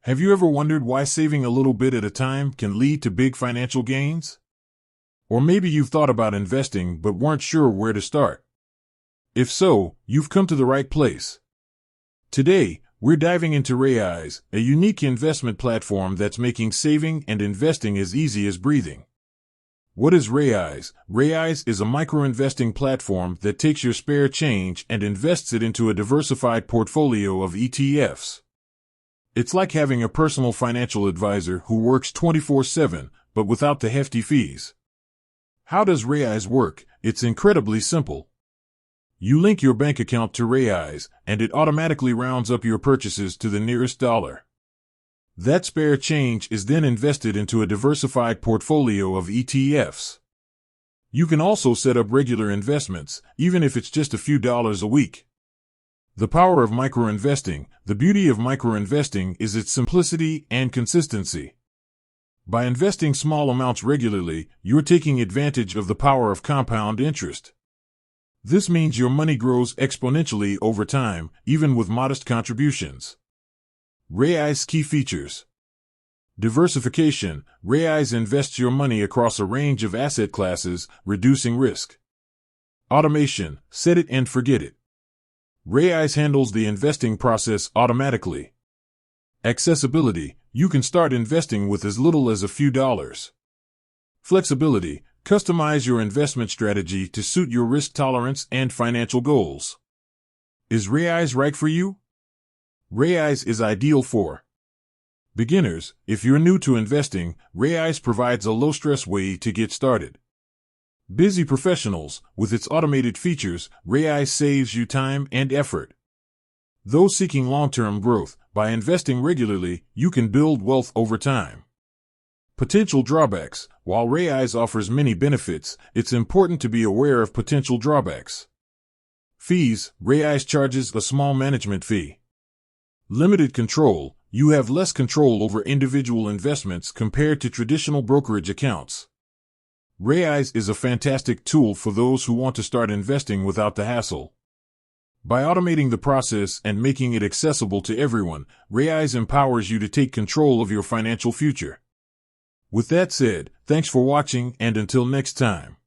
Have you ever wondered why saving a little bit at a time can lead to big financial gains? Or maybe you've thought about investing but weren't sure where to start. If so, you've come to the right place. Today, we're diving into Raiz, a unique investment platform that's making saving and investing as easy as breathing. What is Raiz? Raiz is a micro-investing platform that takes your spare change and invests it into a diversified portfolio of ETFs. It's like having a personal financial advisor who works 24/7, but without the hefty fees. How does Raiz work? It's incredibly simple. You link your bank account to Raiz, and it automatically rounds up your purchases to the nearest dollar. That spare change is then invested into a diversified portfolio of ETFs. You can also set up regular investments, even if it's just a few dollars a week. The power of micro-investing. The beauty of micro-investing is its simplicity and consistency. By investing small amounts regularly, you're taking advantage of the power of compound interest. This means your money grows exponentially over time, even with modest contributions. Raiz key features. Diversification. Raiz invests your money across a range of asset classes, reducing risk. Automation. Set it and forget it. Raiz handles the investing process automatically. Accessibility. You can start investing with as little as a few dollars. Flexibility. Customize your investment strategy to suit your risk tolerance and financial goals. Is Raiz right for you? Raiz is ideal for beginners. If you're new to investing, Raiz provides a low-stress way to get started. Busy professionals. With its automated features, Raiz saves you time and effort. Those seeking long-term growth. By investing regularly, you can build wealth over time. Potential drawbacks. While Raiz offers many benefits, it's important to be aware of potential drawbacks. Fees. Raiz charges a small management fee. Limited control. You have less control over individual investments compared to traditional brokerage accounts. Raiz is a fantastic tool for those who want to start investing without the hassle. By automating the process and making it accessible to everyone, Raiz empowers you to take control of your financial future. With that said, thanks for watching, and until next time.